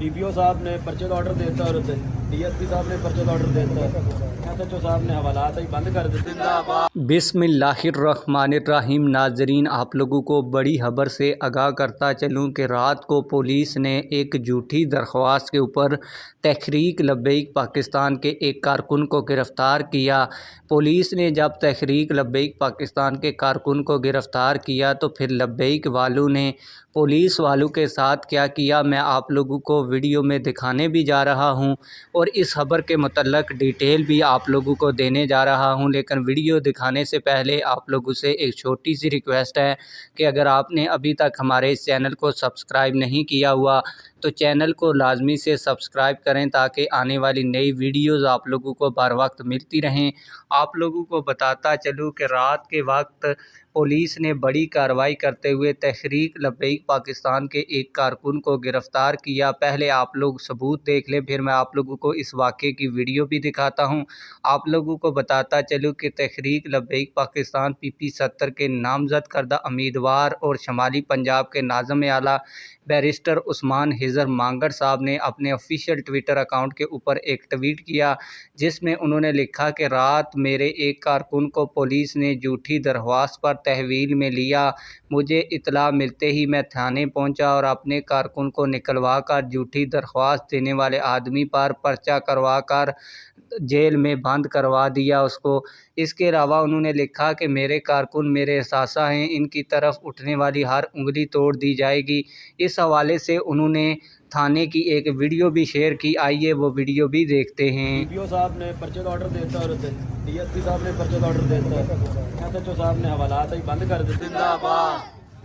DPO साहब ने पर्चे का ऑर्डर देता और DSP साहब ने पर्चे का ऑर्डर देता, SHO साहब ने हवालात ही बंद कर देते। बिस्मिल्लाहिर्रहमानिर्रहीम। नाजरीन, आप लोगों को बड़ी खबर से आगाह करता चलूँ कि रात को पुलिस ने एक झूठी दरख्वास्त के ऊपर तहरीक लब्बैक पाकिस्तान के एक कारकुन को गिरफ़्तार किया। पुलिस ने जब तहरीक लब्बैक पाकिस्तान के कारकुन को गिरफ़्तार किया तो फिर लब्बैक वालों ने पुलिस वालों के साथ क्या किया, मैं आप लोगों को वीडियो में दिखाने भी जा रहा हूं और इस खबर के मुतल्लक डिटेल भी आप लोगों को देने जा रहा हूं। लेकिन वीडियो दिखाने से पहले आप लोगों से एक छोटी सी रिक्वेस्ट है कि अगर आपने अभी तक हमारे इस चैनल को सब्सक्राइब नहीं किया हुआ तो चैनल को लाजमी से सब्सक्राइब करें ताकि आने वाली नई वीडियोज़ आप लोगों को बर वक्त मिलती रहें। आप लोगों को बताता चलूँ कि रात के वक्त पुलिस ने बड़ी कार्रवाई करते हुए तहरीक लब्बैक पाकिस्तान के एक कारकुन को गिरफ़्तार किया। पहले आप लोग सबूत देख लें, फिर मैं आप लोगों को इस वाक़े की वीडियो भी दिखाता हूं। आप लोगों को बताता चलूँ कि तहरीक लब्बैक पाकिस्तान PP 70 के नामज़द करदा उम्मीदवार और शमाली पंजाब के नाज़िम आला बैरिस्टर उस्मान हिजर मांगड़ साहब ने अपने ऑफिशियल ट्विटर अकाउंट के ऊपर एक ट्वीट किया जिसमें उन्होंने लिखा कि रात मेरे एक कारकुन को पुलिस ने झूठी दरख्वास्त पर तहवील में लिया। मुझे इत्तला मिलते ही मैं थाने पहुंचा और अपने कारकुन को निकलवा कर झूठी दरख्वास्त देने वाले आदमी पर पर्चा करवा कर जेल में बंद करवा दिया उसको। इसके अलावा उन्होंने लिखा कि मेरे कारकुन मेरे एहसासा हैं, इनकी तरफ उठने वाली हर उंगली तोड़ दी जाएगी। इस हवाले से उन्होंने थाने की एक वीडियो भी शेयर की, आइए वो वीडियो भी देखते हैं। DPO साहब ने पर्चे का ऑर्डर देता और DSP साहब ने पर्चे का ऑर्डर देता, SHO साहब ने हवालात ही बंद कर देते।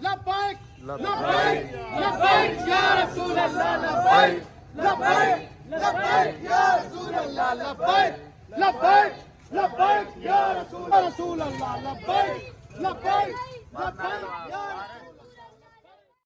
लब्बैक लब्बैक लब्बैक या रसूल अल्लाह, लब्बैक लब्बैक लब्बैक या रसूल अल्लाह, लब्बैक लब्बैक लब्बैक या रसूल अल्लाह, लब्बैक लब्बैक लब्बैक